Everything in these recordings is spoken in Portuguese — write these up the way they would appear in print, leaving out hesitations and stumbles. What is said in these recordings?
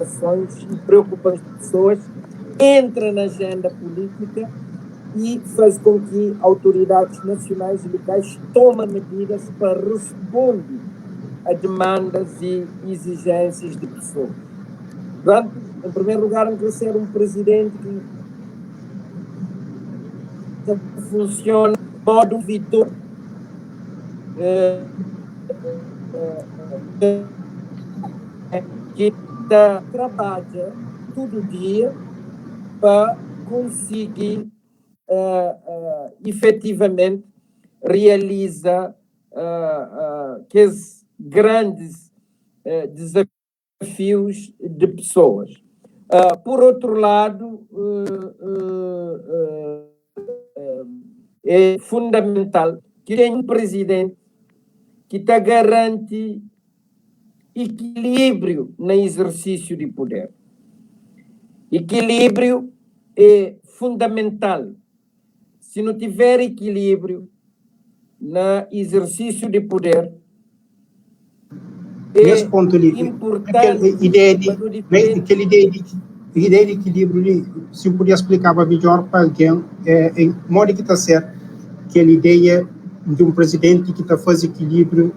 e preocupações das pessoas, entra na agenda política e faz com que autoridades nacionais e locais tomem medidas para responder a demandas e exigências de pessoas. Portanto, em primeiro lugar, não quer ser um presidente que funciona de modo vitor, que trabalha todo dia para conseguir efetivamente realizar aqueles grandes desafios de pessoas. Por outro lado, é fundamental que tenha um presidente que garante equilíbrio no exercício de poder. Equilíbrio é fundamental. Se não tiver equilíbrio no exercício de poder, nesse ponto ali, importante. Aquela ideia de equilíbrio, se eu puder explicar melhor para alguém, em modo que está certo, aquela ideia de um presidente que está fazendo equilíbrio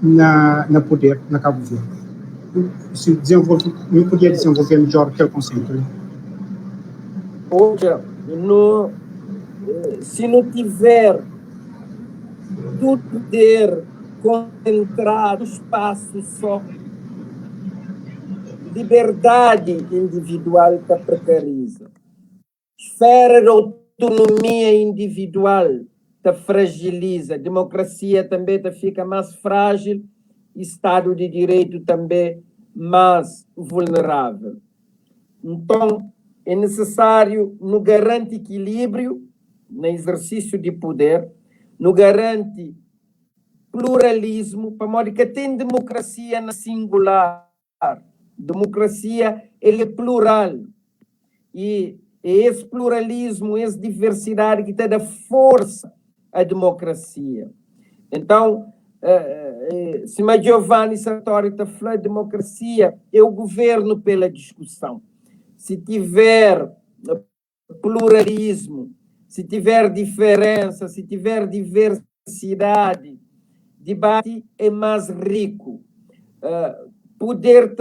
na poder, na Cabo Verde. Se eu podia desenvolver melhor aquele conceito ali. Se não tiver do poder concentrado no espaço só, liberdade individual está precariza. Esfera de autonomia individual está fragiliza. Democracia também fica mais frágil. Estado de Direito também mais vulnerável. Então, é necessário no garante equilíbrio no exercício de poder, no garante pluralismo, para modo que tem democracia na singular. Democracia, ele é plural. E esse pluralismo, essa diversidade que dá força à democracia. Então, se Giovanni Sartori está falando de democracia, é o governo pela discussão. Se tiver pluralismo, se tiver diferença, se tiver diversidade, debate é mais rico. Poder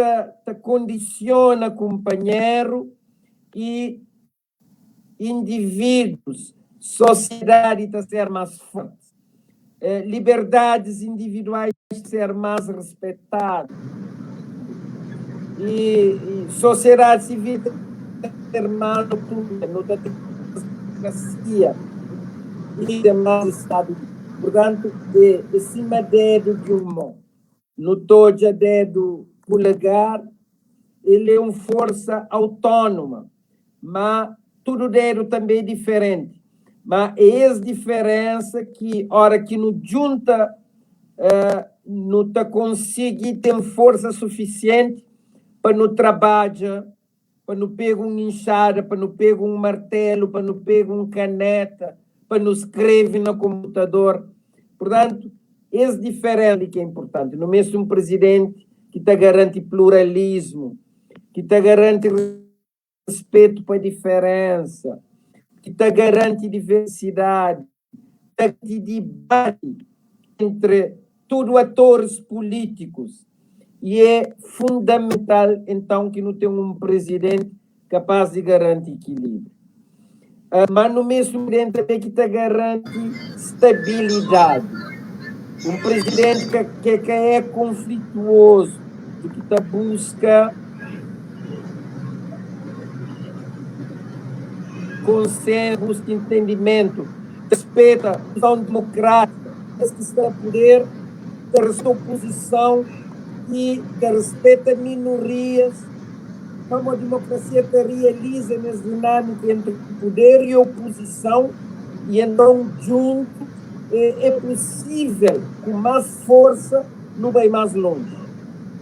condiciona companheiro e indivíduos, sociedade está ser mais forte. Liberdades individuais ser mais respeitadas. E sociedade civil ter mais no democracia e demais Estado. Portanto, acima dedo de um mão, no toja dedo polegar, ele é uma força autônoma, mas tudo dedo também é diferente. Mas é essa diferença que, hora que nos junta, não consegue ter força suficiente para não trabalhar, para não pegar uma enxada, para não pegar um martelo, para não pegar uma caneta, para não escrever no computador. Portanto, esse diferente que é importante. No mesmo um presidente que garante pluralismo, que garante respeito para a diferença, que garante diversidade, que debate entre todos os atores políticos. E é fundamental, então, que não tenha um presidente capaz de garantir equilíbrio. Mas no mesmo presidente também que garante estabilidade. Um presidente que é conflituoso, que busca consenso, busca entendimento, respeita a visão democrática, esse que está a poder, que respeita a oposição e que respeita minorias, como a democracia que realiza nas dinâmicas entre poder e oposição, e então junto é possível, com mais força, não vai mais longe.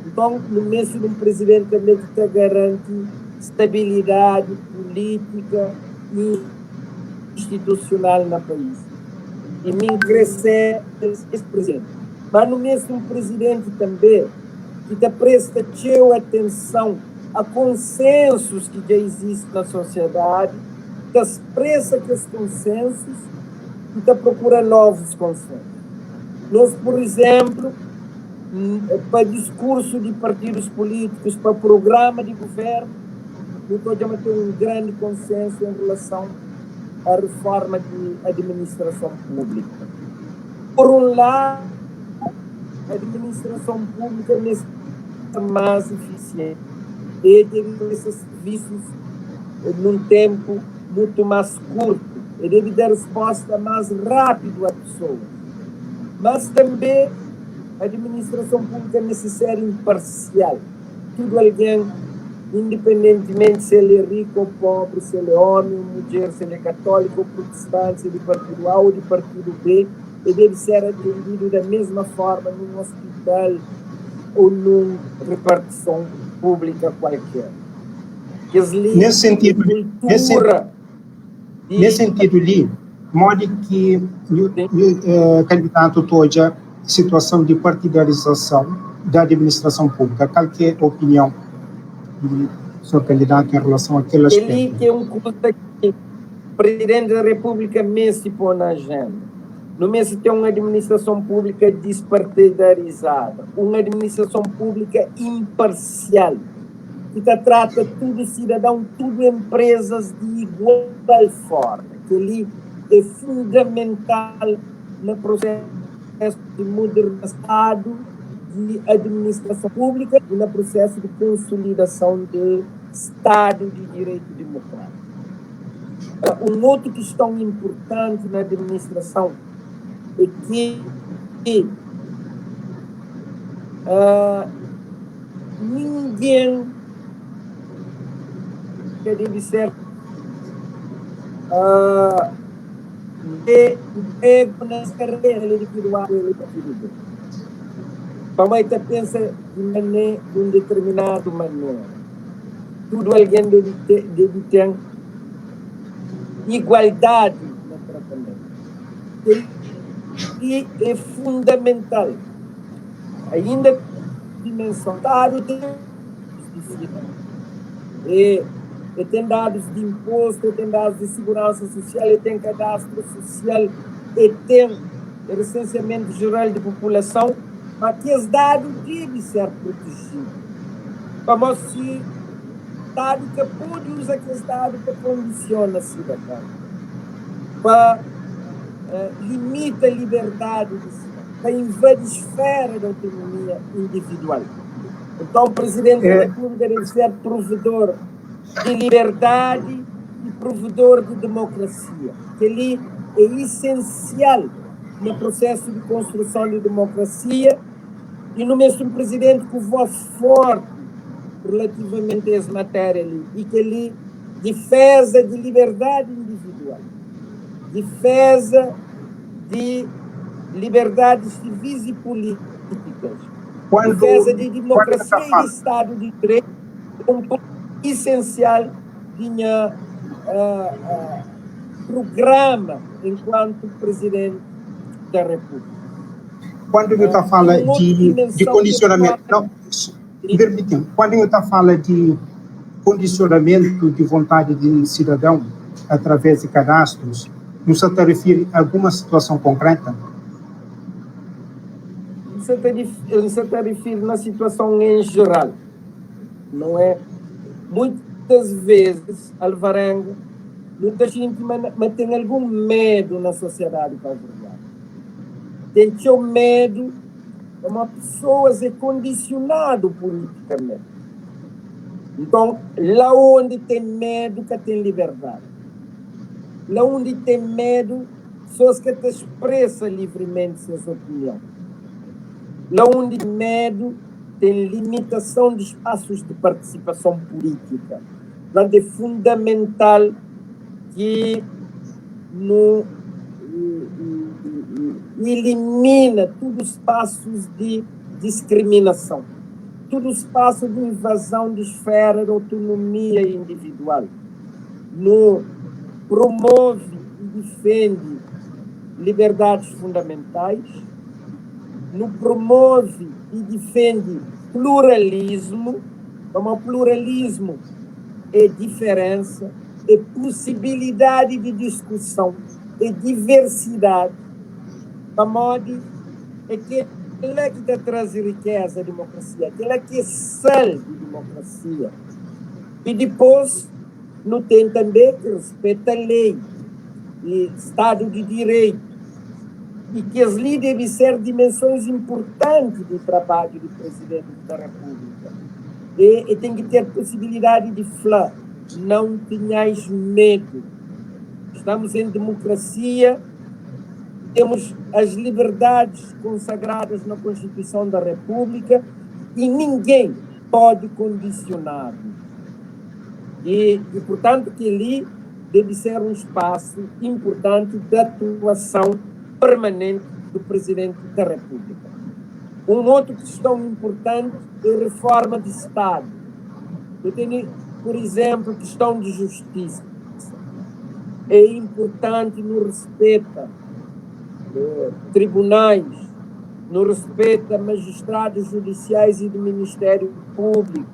Então, no mesmo de um presidente também que garante estabilidade política e institucional no país. E me crescer esse presidente. Mas no mesmo presidente também que presta atenção a consensos que já existem na sociedade, que expressa aqueles consensos e que procura novos consensos. Nós, por exemplo, para discurso de partidos políticos, para programa de governo, nós podemos ter um grande consenso em relação à reforma de administração pública. Por um lado, a administração pública necessita mais eficiente e deve esses serviços num tempo muito mais curto e deve dar resposta mais rápido às pessoas. Mas também a administração pública é necessária imparcial. Tudo alguém, independentemente se ele é rico ou pobre, se ele é homem ou mulher, se ele é católico ou protestante, se ele é de partido A ou de partido B, ele deve ser atendido da mesma forma num hospital ou numa repartição pública qualquer. Nesse sentido, Li, modo que o candidato toja situação de partidarização da administração pública. Qual que é a opinião do seu candidato em relação àquele aspecto? Ele que é um coisa que o presidente da República mesmo põe na agenda. No mês tem uma administração pública despartidarizada, uma administração pública imparcial, que trata tudo cidadão, tudo empresas de igual forma, que ali é fundamental no processo de modernização de administração pública e no processo de consolidação do Estado de Direito Democrático. Uma outra questão importante na administração é que ninguém que deve ser ego nas carreiras individuais e partidárias. Para mim, pensa de uma determinada maneira. Tudo alguém deve ter igualdade no tratamento. E é fundamental. Ainda dimensão Estado tem tem dados de imposto, tem dados de segurança social, tem cadastro social, tem recenseamento geral de população, mas que os dados devem ser protegidos. Como se Estado que pode usar aqueles dados para condicionar a cidadão, para limita a liberdade do cidadão, para invadir a esfera da autonomia individual. Então, o presidente da República deve ser provedor de liberdade e provedor de democracia, que ele é essencial no processo de construção de democracia e no mesmo presidente com voz forte relativamente a essa matéria ali, e que ele defesa de liberdade individual, defesa de liberdades civis e políticas, defesa de democracia e de Estado de Direito, um ponto essencial tinha programa enquanto presidente da República. Quando você fala de condicionamento, não, permitam, quando você fala de condicionamento de vontade de cidadão através de cadastros, você está refere a alguma situação concreta? Você está referindo na situação em geral, não é? Muitas vezes, Alvarenga, muita gente tem algum medo na sociedade cabo-verdiana. Tem seu medo, uma pessoa é condicionado politicamente. Então, lá onde tem medo, que tem liberdade. Lá onde tem medo, pessoas que te expressam livremente sua opinião. Lá onde tem medo, tem limitação de espaços de participação política. Portanto, é fundamental que elimina todos os espaços de discriminação, todos os espaços de invasão de esfera de autonomia individual. Promove e defende liberdades fundamentais, promove e defende pluralismo, como o pluralismo é diferença, é possibilidade de discussão, é diversidade, a modo é que aquela que traz riqueza à democracia, aquela que é sal de democracia. E depois, não tem também que respeita a lei, e Estado de Direito, e que as leis devem ser dimensões importantes do trabalho do Presidente da República. E tem que ter possibilidade de falar, não tenhais medo. Estamos em democracia, temos as liberdades consagradas na Constituição da República e ninguém pode condicionar-nos. E, portanto, que ali deve ser um espaço importante de atuação permanente do Presidente da República. Uma outra questão importante é a reforma de Estado. Eu tenho, por exemplo, questão de justiça. É importante no respeito a tribunais, no respeito a magistrados judiciais e do Ministério Público,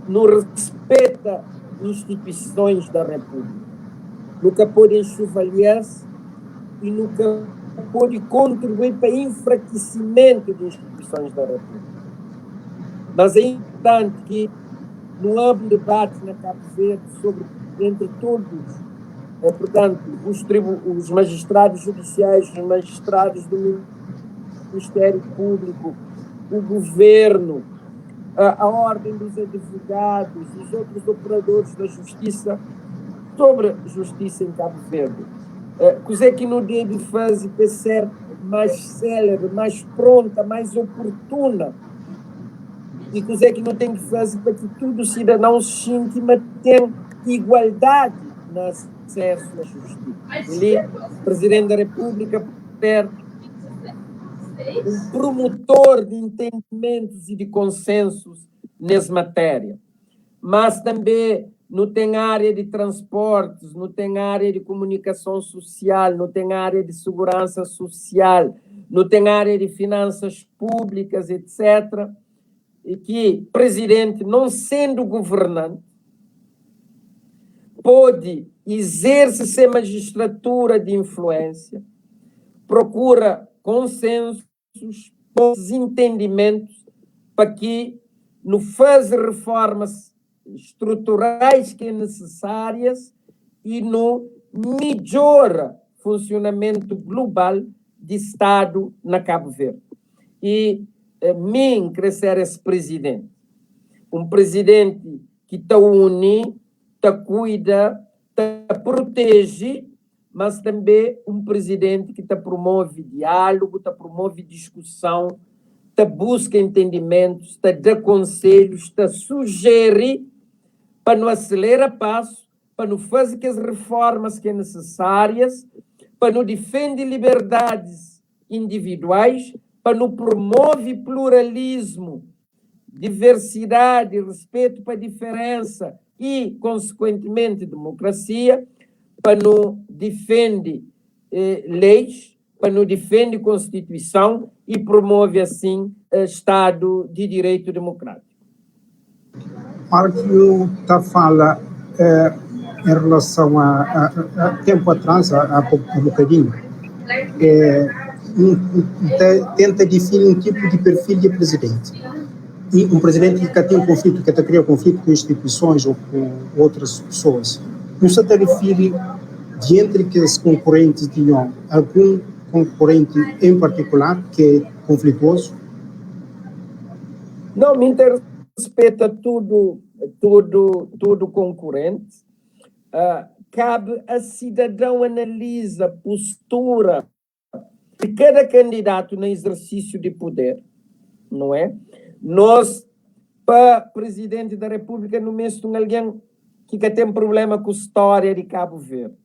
no respeito a instituições da República. Nunca podem enxovalhar-se e nunca podem contribuir para o enfraquecimento das instituições da República. Mas é importante que não há um debate na Cabo Verde sobre, entre todos, portanto, os magistrados judiciais, os magistrados do Ministério Público, o governo, a ordem dos advogados, os outros operadores da justiça, sobre justiça em Cabo Verde. Coisa que não deve fazer para ser mais célere, mais pronta, mais oportuna. E coisa que não tem que fazer para que todo cidadão se sinta e tenha igualdade no acesso à justiça. Ele, Presidente da República, ter um promotor de entendimentos e de consensos nessa matéria. Mas também não tem área de transportes, não tem área de comunicação social, não tem área de segurança social, não tem área de finanças públicas, etc. E que presidente, não sendo governante, pode exercer magistratura de influência, procura consensos, bons entendimentos para que não faz reformas estruturais que é necessárias e no melhora funcionamento global de Estado na Cabo Verde. E mim crescer esse presidente, um presidente que está une, está cuida, está protege, mas também um presidente que está promove diálogo, está promove discussão, está busca entendimentos, está dá conselhos, está sugere para não acelerar passo, para não fazer as reformas que são necessárias, para não defender liberdades individuais, para não promove pluralismo, diversidade, respeito para a diferença e, consequentemente, democracia, para não defender leis, para não defender Constituição e promove, assim, Estado de Direito Democrático. Marco está fala em relação a tempo atrás, há um bocadinho, tenta definir um tipo de perfil de presidente. E um presidente que tem um conflito, que cria conflito com instituições ou com outras pessoas. Não se refere de entre aqueles concorrentes tinham algum concorrente em particular que é conflituoso? Não, me respeita tudo concorrente. Cabe a cidadão analisar a postura de cada candidato no exercício de poder, não é? Nós, para presidente da República, no mês de alguém que tem problema com a história de Cabo Verde.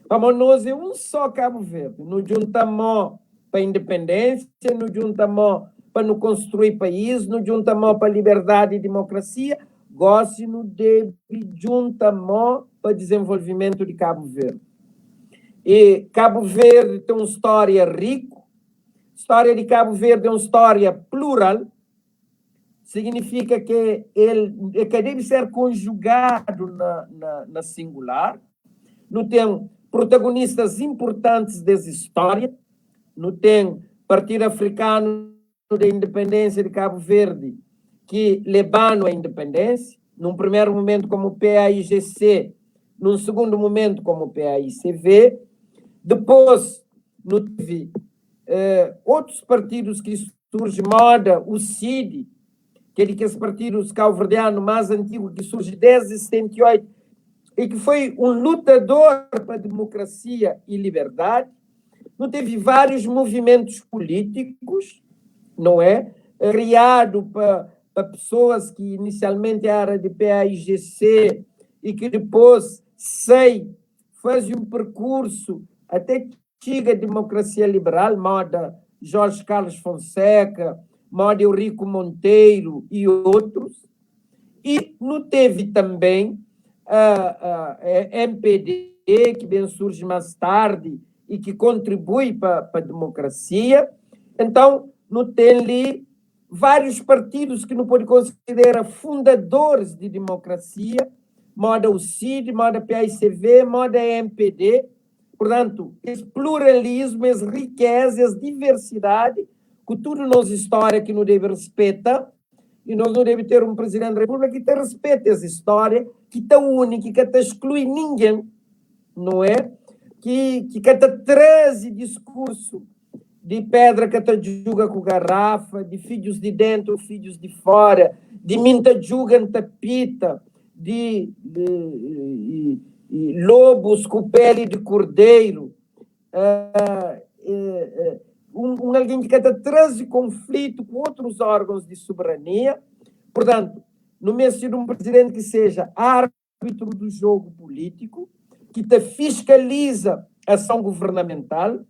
Vamos nós é um só Cabo Verde. Nos juntamos para a independência, nos juntamos para não construir país, nos juntamos para a liberdade e democracia, gosto de juntamos para o desenvolvimento de Cabo Verde. E Cabo Verde tem uma história rica, a história de Cabo Verde é uma história plural, significa que ele deve ser conjugado na singular. Não tem protagonistas importantes dessa história. Não tem Partido Africano da Independência de Cabo Verde, que levaram a independência, num primeiro momento como PAIGC, num segundo momento como PAICV. Depois, não teve outros partidos que surgem, moda, o CID, que é esse partido cabo-verdiano mais antigo, que surge desde 78, e que foi um lutador para a democracia e liberdade. Não teve vários movimentos políticos, não é? Criado para pessoas que inicialmente eram de PAIGC e que depois fazem um percurso até chega a democracia liberal, moda Jorge Carlos Fonseca, moda Eurico Monteiro e outros. E não teve também a MPD, que bem surge mais tarde e que contribui para a democracia. Então, não tem ali vários partidos que não pode considerar fundadores de democracia, moda o CID, moda PAICV, moda MPD. Portanto, esse pluralismo, essa riqueza, essa diversidade, que tudo nossa história que não deve respeitar, e nós não devemos ter um presidente da República que respeite essa história, que está única, que está exclui ninguém, não é? Que traz discurso de pedra que te julga com garrafa, de filhos de dentro, filhos de fora, de minta julga em tapita, de lobos com pele de cordeiro, alguém que traz conflito com outros órgãos de soberania. Portanto, não me ser um presidente que seja árbitro do jogo político, que te fiscaliza a ação governamental,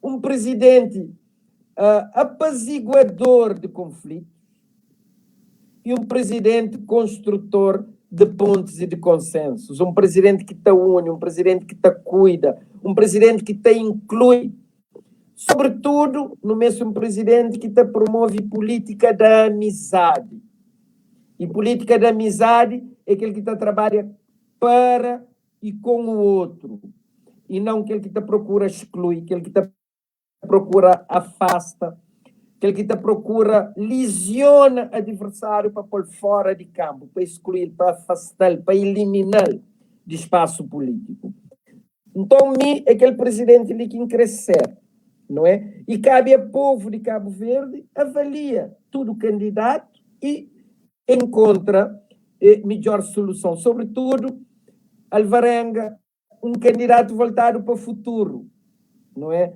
um presidente apaziguador de conflitos e um presidente construtor de pontes e de consensos, um presidente que te une, um presidente que te cuida, um presidente que te inclui. Sobretudo, no mesmo presidente que te promove política da amizade. E política da amizade é aquele que te trabalha para e com o outro, e não aquele que te procura exclui, aquele que te procura afasta, aquele que te procura lesiona adversário para pôr fora de campo, para excluir, para afastar, para eliminar de espaço político. Então, é aquele presidente ali que crescer, não é? E cabe ao povo de Cabo Verde avalia todo candidato e encontra melhor solução. Sobretudo, Alvarenga, um candidato voltado para o futuro, não é?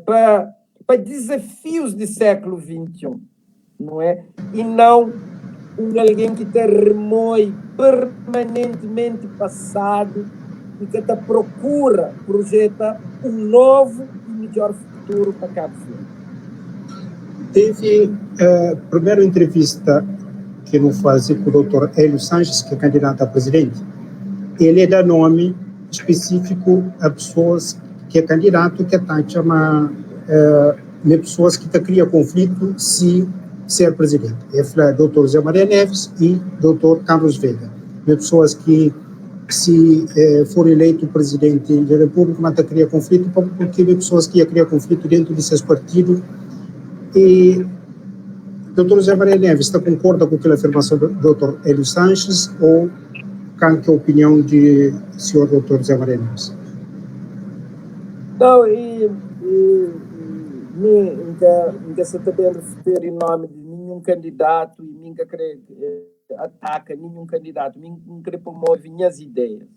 Para desafios do século XXI, não é? E não alguém que te remoi permanentemente passado e que te projeta um novo e melhor futuro para Cabo Verde. Teve a primeira entrevista que eu fiz com o doutor Hélio Sanches, que é candidato a presidente. Ele dá nome específico a pessoas que é candidato, que está chamando pessoas que criam conflito se ser presidente. É o doutor Zé Maria Neves e doutor Carlos Veiga. Pessoas que, se for eleito presidente da República, mas cria conflito, porque pessoas que criam conflito dentro de seus partidos. E doutor Zé Maria Neves concorda com aquela afirmação do doutor Hélio Sanches ou qual que é a opinião de senhor doutor Zé Maria Neves? Não, nunca se também refere em nome de nenhum candidato e nunca ataca nenhum candidato, nunca promove minhas ideias.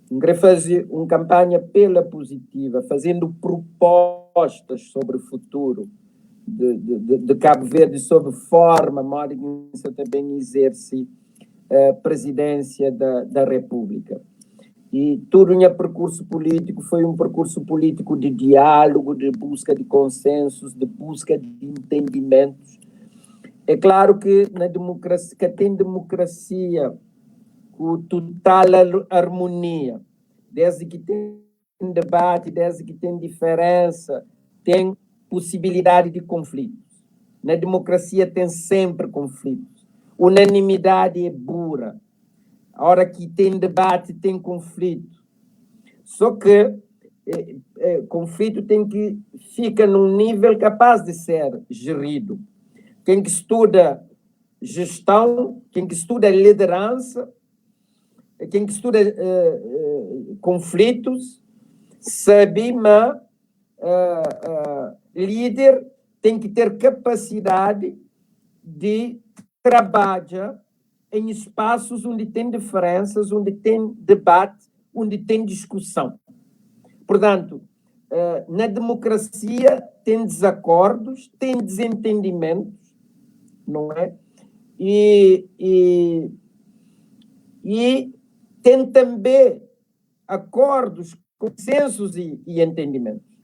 Nunca fazer uma campanha pela positiva, fazendo propostas sobre o futuro de Cabo Verde, sobre forma, modo que se também exerce a presidência da República. E todo o meu percurso político foi um percurso político de diálogo, de busca de consensos, de busca de entendimentos. É claro que na democracia, que tem democracia com total harmonia, desde que tem debate, desde que tem diferença, tem possibilidade de conflitos. Na democracia tem sempre conflitos. unanimidade é burra. A hora que tem debate, tem conflito. Só que conflito tem que fica num nível capaz de ser gerido. Quem que estuda gestão, quem que estuda liderança, quem que estuda conflitos, sabe, mas líder tem que ter capacidade de trabalhar em espaços onde tem diferenças, onde tem debate, onde tem discussão. Portanto, na democracia tem desacordos, tem desentendimentos, não é? E tem também acordos, consensos e entendimentos.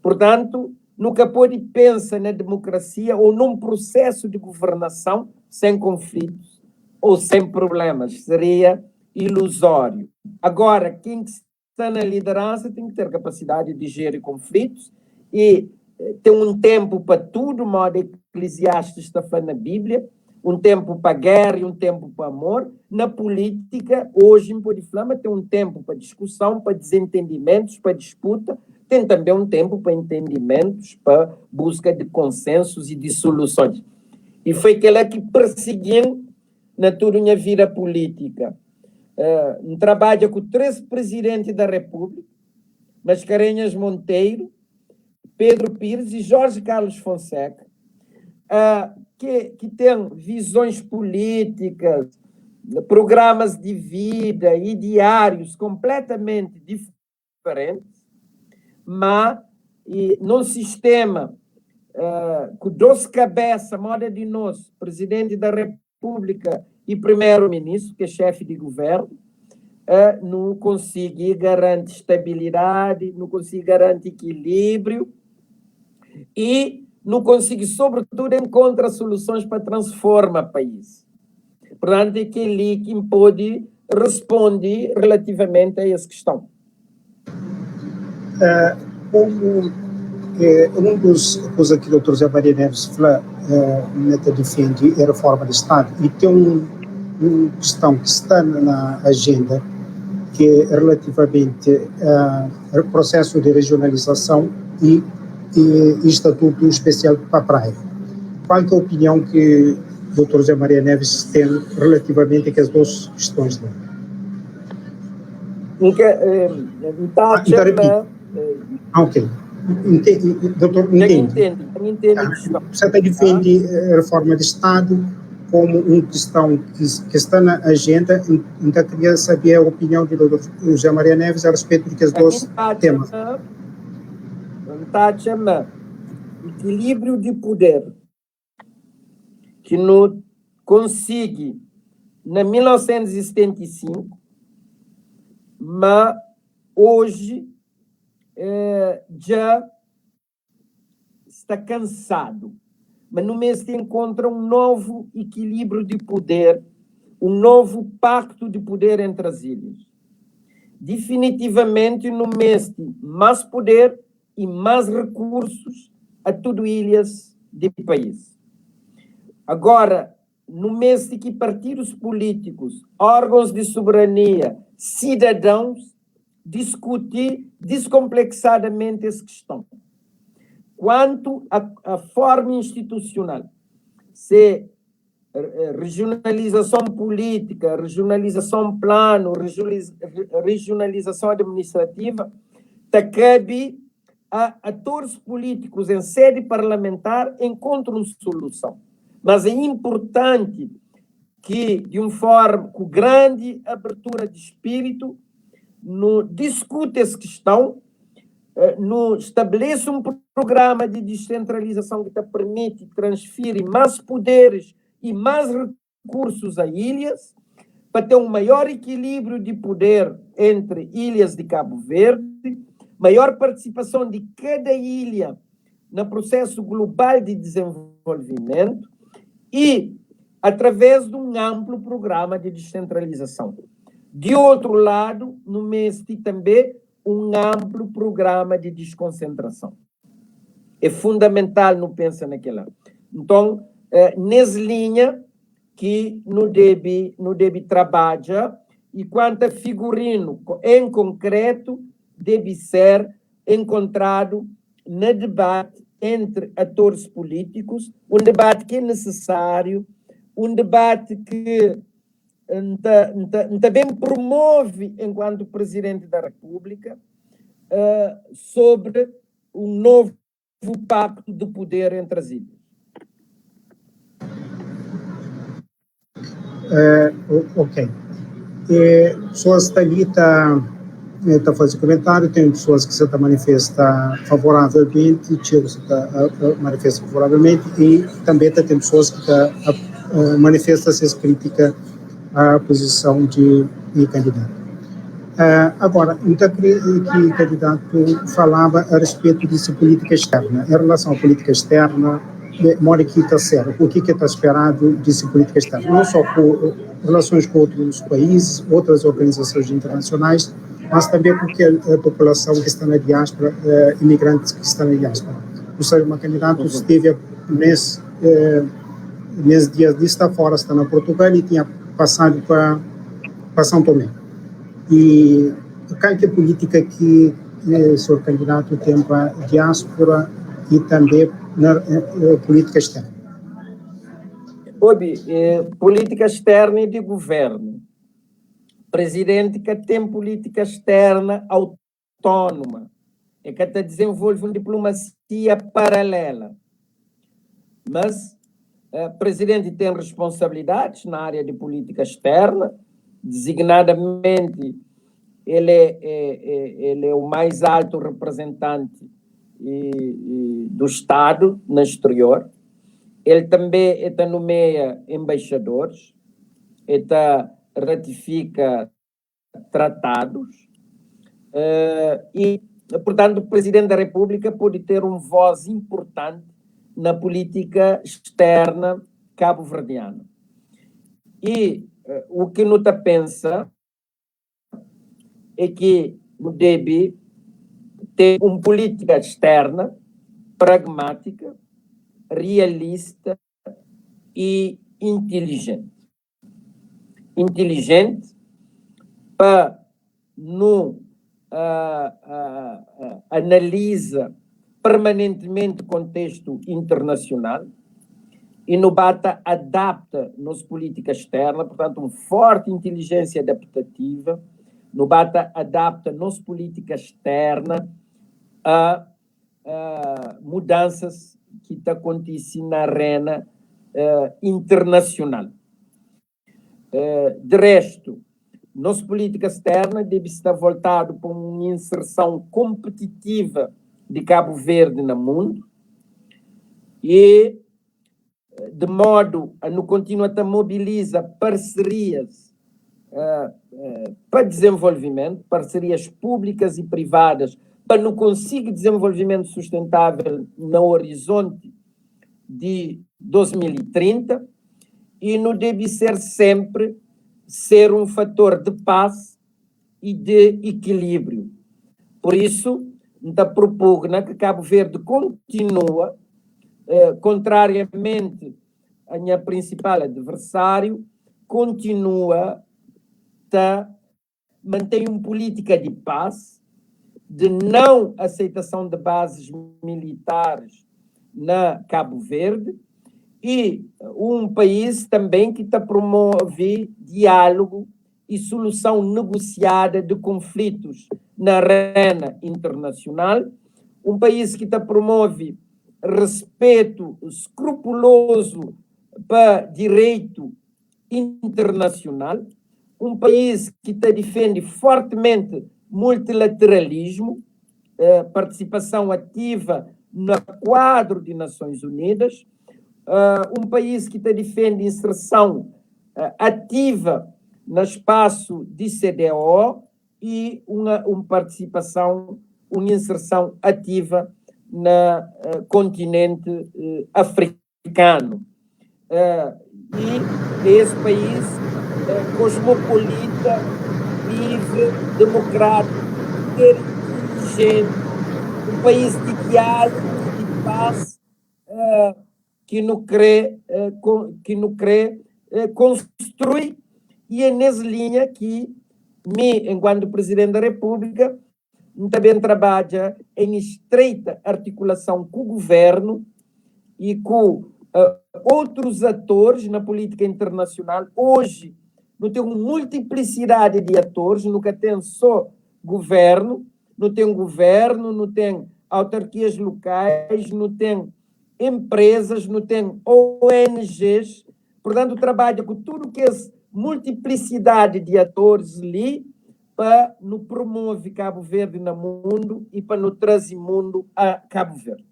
Portanto, nunca pode pensar na democracia ou num processo de governação sem conflitos ou sem problemas. Seria ilusório. Agora, quem está na liderança tem que ter capacidade de gerir conflitos e tem um tempo para tudo, modo Eclesiastes está falando na Bíblia, um tempo para guerra e um tempo para amor. Na política, hoje em Podiflama, tem um tempo para discussão, para desentendimentos, para disputa, tem também um tempo para entendimentos, para busca de consensos e de soluções. E foi aquela que perseguiu na toda a minha vida política. Trabalha com 13 presidentes da República, Mascarenhas Monteiro, Pedro Pires e Jorge Carlos Fonseca, que têm visões políticas, programas de vida e diários completamente diferentes, mas num sistema com 12 cabeças, moda de nós, presidente da República e primeiro-ministro, que é chefe de governo, não consegue garantir estabilidade, não consegue garantir equilíbrio e não consegue, sobretudo, encontrar soluções para transformar o país. Portanto, é aquele que pode responder relativamente a essa questão. Como uma das coisas que o Dr. Zé Maria Neves fala, defende a reforma do Estado, e tem uma questão que está na agenda, que é relativamente ao processo de regionalização e Estatuto Especial para a Praia. Qual é a opinião que o Dr. Zé Maria Neves tem relativamente a essas duas questões? Ok. Doutor, entende. Você defende a reforma de Estado como uma questão que está na agenda, então queria saber a opinião do Dr. José Maria Neves a respeito de que dois temas. Está chamando equilíbrio de poder, que não consegue na 1975, mas hoje já está cansado. Mas no mês se encontra um novo equilíbrio de poder, um novo pacto de poder entre as ilhas. Definitivamente, no mês de mais poder e mais recursos a tudo ilhas do país. Agora, no mês de que partidos políticos, órgãos de soberania, cidadãos, discutir descomplexadamente essa questão. Quanto à forma institucional, se regionalização política, regionalização plano, regionalização administrativa, cabe a atores políticos em sede parlamentar encontrem uma solução. Mas é importante que, de uma forma com grande abertura de espírito, discute essa questão, estabeleça um programa de descentralização que permite transferir mais poderes e mais recursos a ilhas, para ter um maior equilíbrio de poder entre ilhas de Cabo Verde, maior participação de cada ilha no processo global de desenvolvimento e através de um amplo programa de descentralização. De outro lado, no mês também um amplo programa de desconcentração. É fundamental não pensar naquela. Então, nessa linha, que não deve trabalhar e quanto a figurino em concreto deve ser encontrado no debate entre atores políticos, um debate que é necessário, um debate que também promove, enquanto Presidente da República, sobre um novo pacto de poder entre as ilhas. Ok. Pessoas que ali está fazendo comentário, tem pessoas que se manifestam favoravelmente, outras que manifestam favoravelmente, e também tem pessoas que manifestam-se crítica à posição de candidato. Agora, então, que o candidato falava a respeito de política externa. Em relação à política externa, mora aqui está certo. O que está esperado de política externa? Não só com relações com outros países, outras organizações internacionais, mas também porque a população que está na diáspora, imigrantes que estão na diáspora. Ou seja, uma candidata esteve nesses dias de estar fora, está na Portugal e tinha passado para São Tomé. E qual que é a política que o seu candidato tem para a diáspora e também na política externa? Política externa e de governo. Presidente que tem política externa autónoma e que desenvolve uma diplomacia paralela. Mas o presidente tem responsabilidades na área de política externa, designadamente ele é o mais alto representante do Estado no exterior. Ele também nomeia embaixadores, ratifica tratados e, portanto, o Presidente da República pode ter uma voz importante na política externa cabo-verdiana. E o que não pensa é que o deve ter uma política externa pragmática, realista e inteligente. Inteligente para não analisa permanentemente o contexto internacional e no bata adapta nossa política externa, portanto, uma forte inteligência adaptativa, no bata adapta nossa política externa a mudanças que estão acontecendo na arena internacional. De resto, nossa política externa deve estar voltada para uma inserção competitiva de Cabo Verde no mundo e de modo a não continuar a mobilizar parcerias para desenvolvimento, parcerias públicas e privadas, para não conseguir desenvolvimento sustentável no horizonte de 2030 e não deve ser sempre um fator de paz e de equilíbrio. Por isso, está propugna que Cabo Verde continua, contrariamente a minha principal adversário, continua a manter uma política de paz, de não aceitação de bases militares na Cabo Verde, e um país também que está promover diálogo e solução negociada de conflitos na arena internacional, um país que está promove respeito escrupuloso para direito internacional, um país que defende fortemente multilateralismo, participação ativa no quadro de Nações Unidas, um país que defende inserção ativa no espaço de CDO e uma participação, uma inserção ativa no continente africano. E esse país cosmopolita, livre, democrático, inteligente, um país de diálogo, de paz, que não crê construir, e é nessa linha que, enquanto Presidente da República, também trabalha em estreita articulação com o governo e com outros atores na política internacional. Hoje, não tem uma multiplicidade de atores, nunca tem só governo, não tem autarquias locais, não tem empresas, não tem ONGs. Portanto, trabalha com tudo que é multiplicidade de atores ali para nos promover Cabo Verde no mundo e para nos trazer mundo a Cabo Verde.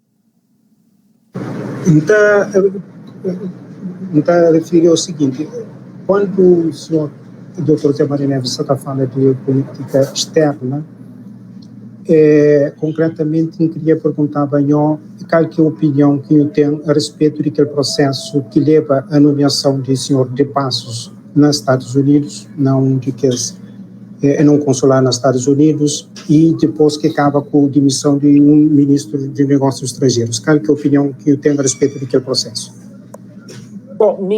Então, referir ao seguinte, quando o senhor, Dr. Zé Maria Neves, está falando de política externa, concretamente, eu queria perguntar a Banhó qual que é a opinião que eu tenho a respeito daquele processo que leva à nomeação de senhor de Passos nos Estados Unidos, não de que não consular nos Estados Unidos, e depois que acaba com a demissão de um ministro de Negócios Estrangeiros. Qual que é a opinião que eu tenho a respeito daquele processo? Bom,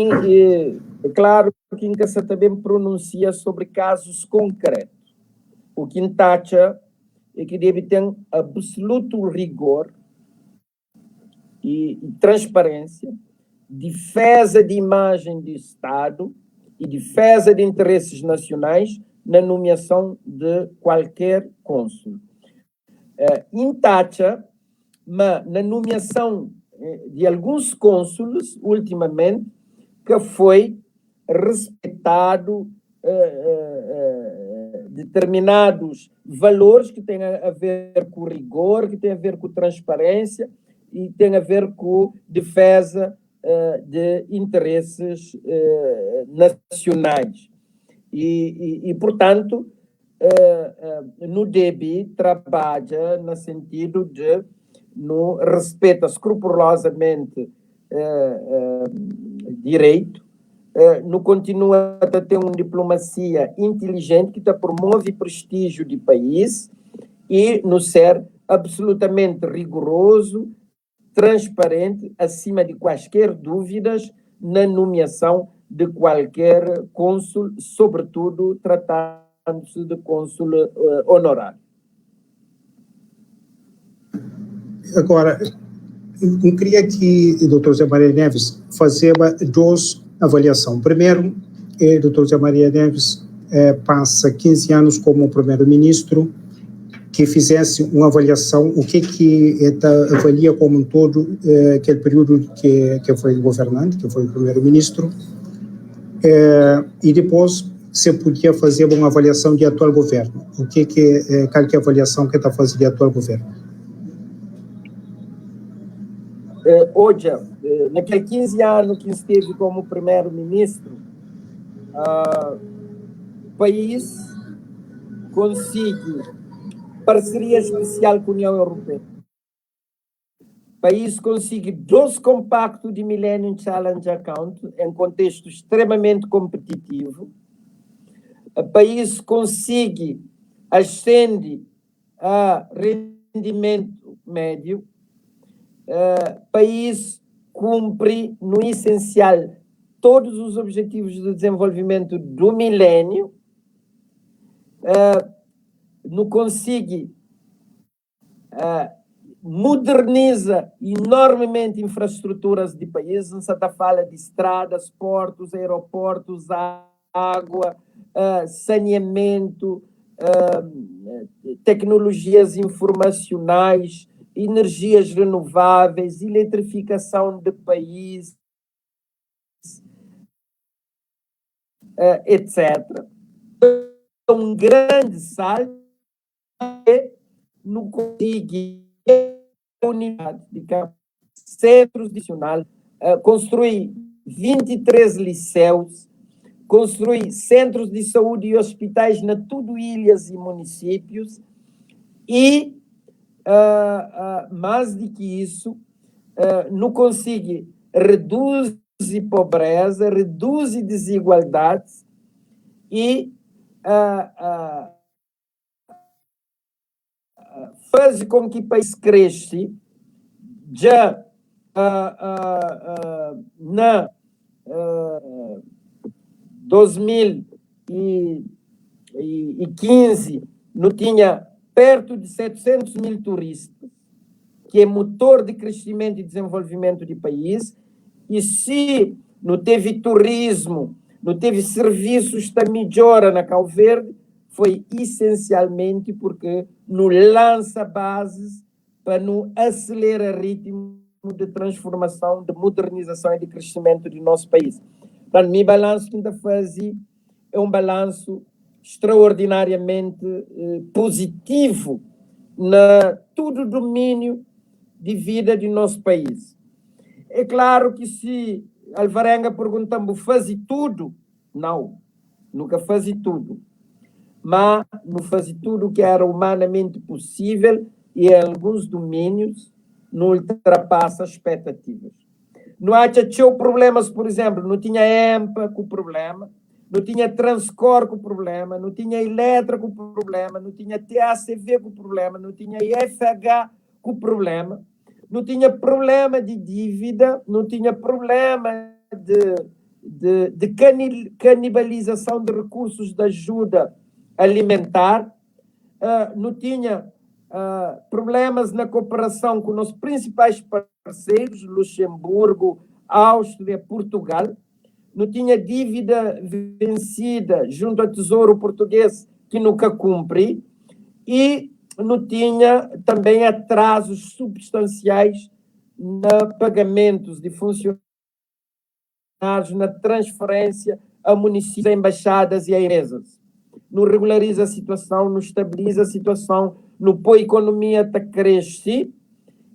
é claro que nunca se também pronuncia sobre casos concretos. O que tacha é que deve ter absoluto rigor e transparência, defesa de imagem do Estado e defesa de interesses nacionais na nomeação de qualquer cônsul. Intacha, mas na nomeação de alguns cônsules, ultimamente, que foi respeitado determinados valores que têm a ver com rigor, que têm a ver com transparência e têm a ver com defesa de interesses nacionais. Portanto, no DEBI trabalha no sentido de no respeita escrupulosamente direito, no continua a ter uma diplomacia inteligente que promove prestígio do país e no ser absolutamente rigoroso, transparente, acima de quaisquer dúvidas na nomeação de qualquer cônsul, sobretudo tratando-se de cônsul honorário. Agora, eu queria que o Dr. Zé Maria Neves fizesse duas avaliações. Primeiro, o Dr. Zé Maria Neves passa 15 anos como primeiro-ministro, que fizesse uma avaliação, o que avalia como um todo aquele período que foi governante, que foi o primeiro-ministro, e depois se podia fazer uma avaliação de atual governo. Qual que é a avaliação que está fazendo de atual governo? Hoje, naqueles 15 anos que esteve como primeiro-ministro, o país consegue parceria especial com a União Europeia. O país consegue 2 compactos de Millennium Challenge Account em contexto extremamente competitivo. O país consegue ascende a rendimento médio. País cumpre, no essencial, todos os objetivos de desenvolvimento do milênio, não consegue, moderniza enormemente infraestruturas de país, não se fala de estradas, portos, aeroportos, água, saneamento, tecnologias informacionais, energias renováveis, eletrificação do país, etc. Um grande salto no conseguir unidade de centros adicionais, construir 23 liceus, construir centros de saúde e hospitais na tudo ilhas e municípios e mais do que isso, não consegue reduzir pobreza, reduzir desigualdades e faz com que o país cresça já na 2015, não tinha perto de 700 mil turistas, que é motor de crescimento e desenvolvimento do país, e se não teve turismo, não teve serviços da melhora na Cabo Verde, foi essencialmente porque não lança bases para não acelerar ritmo de transformação, de modernização e de crescimento do nosso país. Portanto, meu balanço que ainda fazia é um balanço extraordinariamente positivo na todo o domínio de vida do nosso país. É claro que se Alvarenga perguntamos, faz tudo? Não, nunca faz tudo. Mas não faz tudo o que era humanamente possível e em alguns domínios não ultrapassa as expectativas. Não acha que tinha problemas, por exemplo, não tinha EMPA com problema, não tinha Transcor com problema, não tinha Eletra com problema, não tinha TACV com problema, não tinha IFH com problema, não tinha problema de dívida, não tinha problema de canibalização de recursos de ajuda alimentar, não tinha problemas na cooperação com os principais parceiros, Luxemburgo, Áustria, Portugal, não tinha dívida vencida junto ao Tesouro Português que nunca cumpri, e não tinha também atrasos substanciais na pagamentos de funcionários, na transferência a municípios, a embaixadas e a empresas. Não regulariza a situação, não estabiliza a situação, não põe a economia a crescer,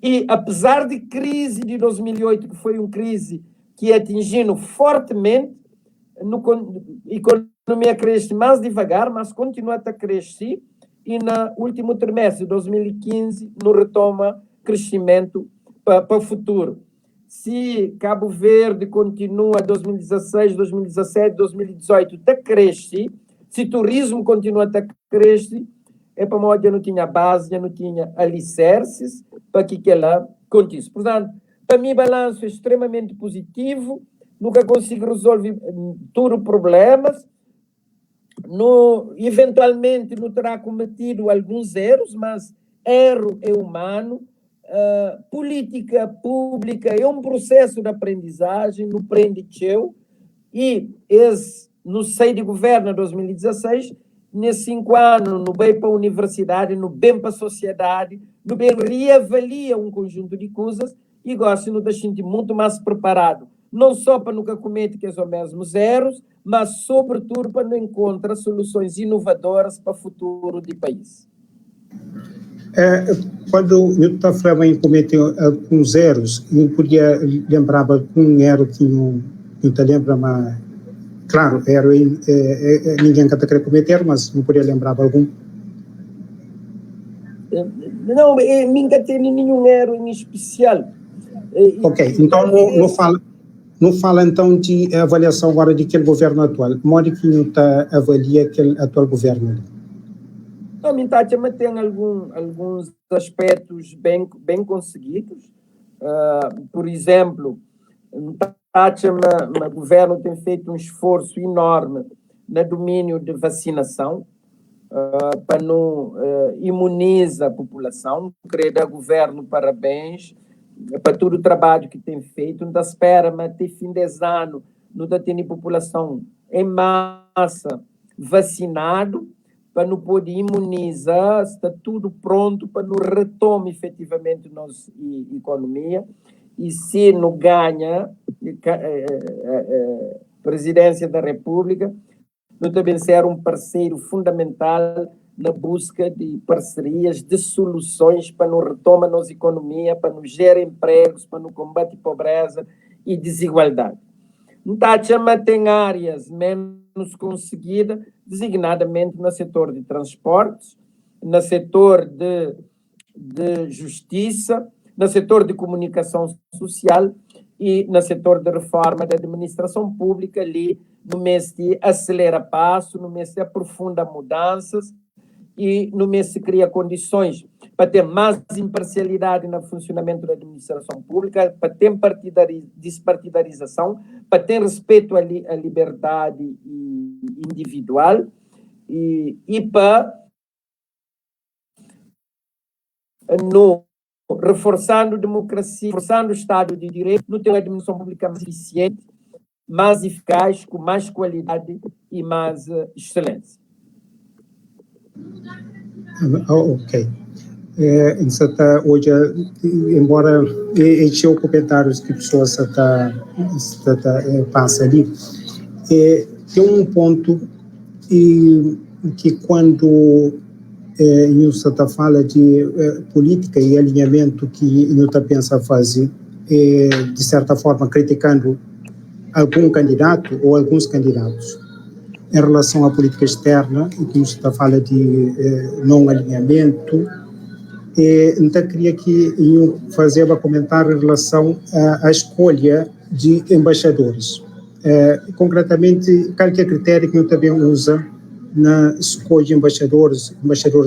e apesar de crise de 2008, que foi uma crise que atingiu fortemente, a economia cresce mais devagar, mas continua a crescer, e no último trimestre de 2015 não retoma crescimento para o futuro. Se Cabo Verde continua 2016, 2017, 2018 a crescer, se turismo continua a crescer, é para nós já não tinha base, já não tinha alicerces para que ela continue. Portanto, para mim, o balanço é extremamente positivo, nunca consigo resolver todos os problemas, eventualmente não terá cometido alguns erros, mas erro é humano, política pública é um processo de aprendizagem, não prende eu, e no seio de governo em 2016, nesses 5 anos, no bem para a universidade, no bem para a sociedade, no bem reavalia um conjunto de coisas e gosto de nos sentir muito mais preparado, não só para nunca cometer os mesmos erros, mas sobretudo para não encontrar soluções inovadoras para o futuro do país. Quando eu estava falando em cometer alguns erros, eu podia lembrar de um erro que não te lembra, mas claro, erro ninguém quer querer cometer, mas não podia lembrar de algum. Não, nunca tem nenhum erro em especial. Ok, então não fala então de avaliação agora de aquele governo atual. Modo que não avalia aquele atual governo? Não, mas tem alguns aspectos bem conseguidos. Por exemplo, o governo tem feito um esforço enorme no domínio de vacinação, para não imunizar a população. Queria dar ao governo parabéns para todo o trabalho que tem feito. Não espera, mas até fim desse ano, não está tendo população em massa vacinado, para não poder imunizar, está tudo pronto para não retome efetivamente a nossa economia. E se não ganha a presidência da República, não também ser um parceiro fundamental na busca de parcerias, de soluções para não retoma a nossa economia, para não gerar empregos, para não combater pobreza e desigualdade. Mas tem áreas menos conseguidas, designadamente no setor de transportes, no setor de justiça, no setor de comunicação social e no setor de reforma da administração pública, ali no mês de acelera passo, no mês de aprofunda mudanças e no mês de cria condições para ter mais imparcialidade no funcionamento da administração pública, para ter despartidarização, para ter respeito à liberdade individual e para reforçando a democracia, reforçando o Estado de Direito, não ter uma administração pública mais eficiente, mais eficaz, com mais qualidade e mais excelência. Ok. Hoje, embora encheu comentários que pessoas passam ali, tem um ponto que quando Nilson fala de política e alinhamento que Nilson pensa fazer, de certa forma criticando algum candidato ou alguns candidatos em relação à política externa, que Nilson fala de não alinhamento. Então, queria que eu fazer um comentário em relação à escolha de embaixadores. Concretamente, qual que é o critério que eu também usa na escolha de embaixadores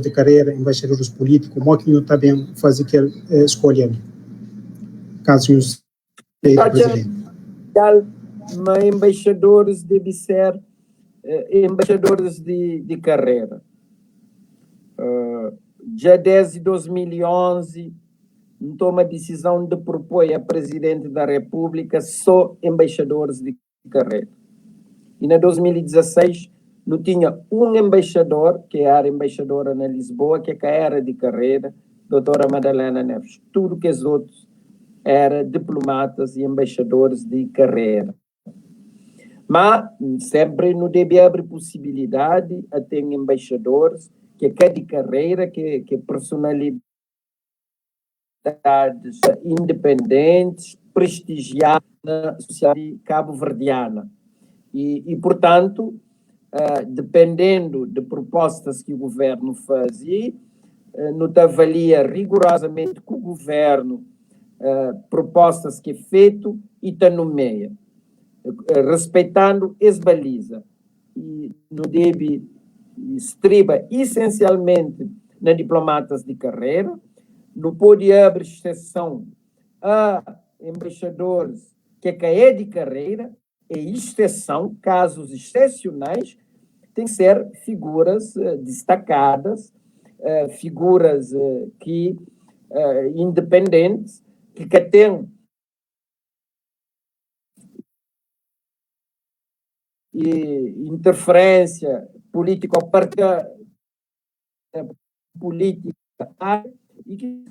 de carreira, embaixadores políticos, como que eu também faz aquela escolha ali? Caso eu seja presidente. Mas embaixadores devem ser embaixadores de carreira. Dia 10 de 2011, toma a decisão de propor a presidente da República só embaixadores de carreira. E na 2016, não tinha um embaixador, que era embaixadora na Lisboa, que era de carreira, doutora Madalena Neves. Tudo que os outros eram diplomatas e embaixadores de carreira. Mas sempre não deve abrir possibilidade a ter embaixadores que é de carreira, que personalidades independentes, prestigiadas na sociedade cabo-verdiana. E portanto, dependendo de propostas que o governo fazia, não avalia rigorosamente com o governo propostas que é feito e está nomeia, respeitando as balizas. E não deve estriba essencialmente na diplomatas de carreira, não pode abrir exceção a embaixadores que é de carreira, e exceção, casos excepcionais, tem que ser figuras destacadas, figuras que independentes, que têm interferência política ou partida política e que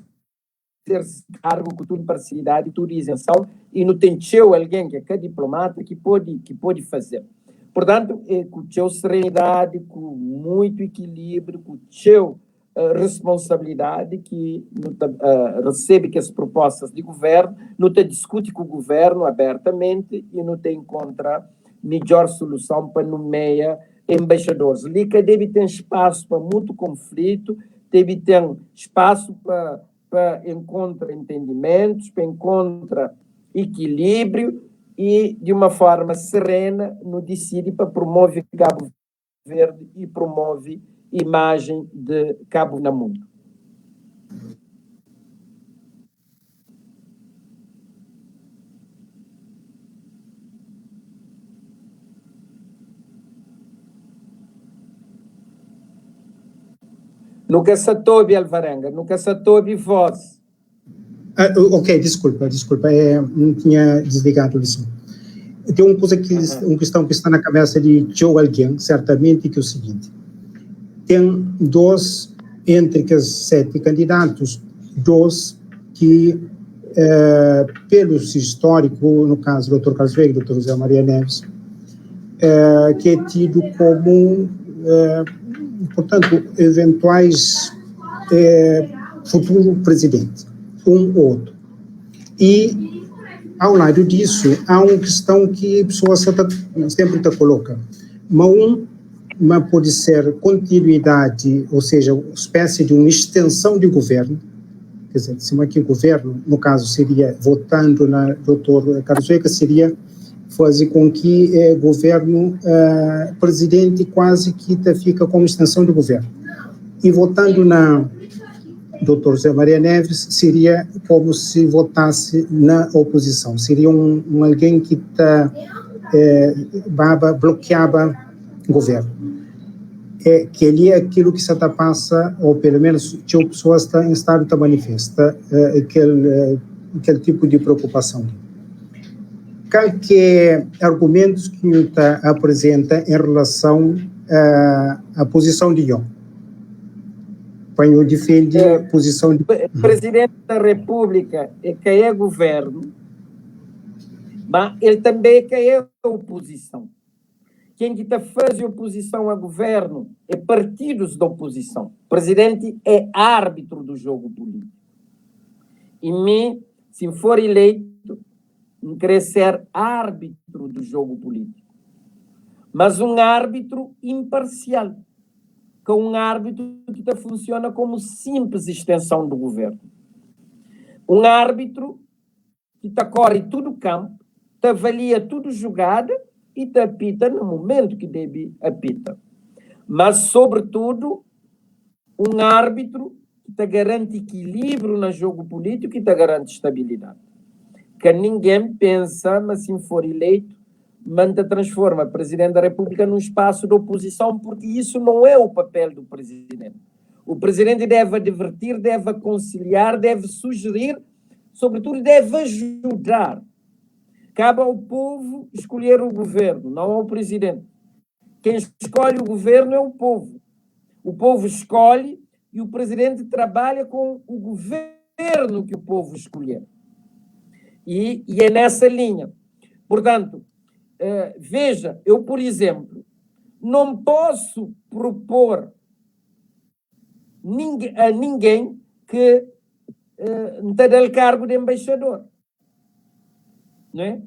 exerce cargo com toda imparcialidade e toda isenção e não tem alguém que é diplomata que pode fazer. Portanto, com serenidade, com muito equilíbrio, com responsabilidade que recebe que as propostas de governo, não te discute com o governo abertamente e não te encontra melhor solução para nomear embaixadores. Lica deve ter espaço para muito conflito, deve ter espaço para encontrar entendimentos, para encontrar equilíbrio e, de uma forma serena, no decide para promover Cabo Verde e promove imagem de Cabo no mundo. Nunca se toube, Alvarenga, nunca se toube voz. Ok, desculpa, não tinha desligado o som. Tem uma coisa uma questão que está na cabeça de alguém, certamente, que é o seguinte: tem dois, entre os 7 candidatos, dois que, pelos históricos, no caso do Dr. Carlos Veiga e do Dr. José Maria Neves, que é tido como, portanto, eventuais futuro presidente, um ou outro. E, ao lado disso, há uma questão que a pessoa sempre está colocando. Mas pode ser continuidade, ou seja, uma espécie de uma extensão de governo. Quer dizer, se aqui o governo, no caso, seria, votando na Dr. Carlos Veiga, seria fazer com que o governo, presidente, quase que fica como extensão do governo. E votando Dr. José Maria Neves seria como se votasse na oposição. Seria alguém que bloqueava o governo. Que ali é aquilo que se passa, ou pelo menos tinha pessoas está em estado de manifesta aquele tipo de preocupação. Qual que é argumentos que está apresenta em relação à posição de Ion? Quando defende a posição de... Presidente da República é quem é governo, mas ele também é quem é oposição. Quem que faz oposição a governo é partidos da oposição. O presidente é árbitro do jogo político. E mim, se for eleito, não querer ser árbitro do jogo político, mas um árbitro imparcial, que é um árbitro que funciona como simples extensão do governo. Um árbitro que corre tudo o campo, avalia tudo jogada e apita no momento que deve apita. Mas, sobretudo, um árbitro que garante equilíbrio no jogo político e garante estabilidade. Que ninguém pensa, mas se for eleito, manda transforma o Presidente da República num espaço de oposição, porque isso não é o papel do Presidente. O Presidente deve advertir, deve aconselhar, deve sugerir, sobretudo deve ajudar. Cabe ao povo escolher o governo, não ao Presidente. Quem escolhe o governo é o povo. O povo escolhe e o Presidente trabalha com o governo que o povo escolher. E é nessa linha. Portanto, veja, eu, por exemplo, não posso propor a ninguém que não tenha o cargo de embaixador. Não é?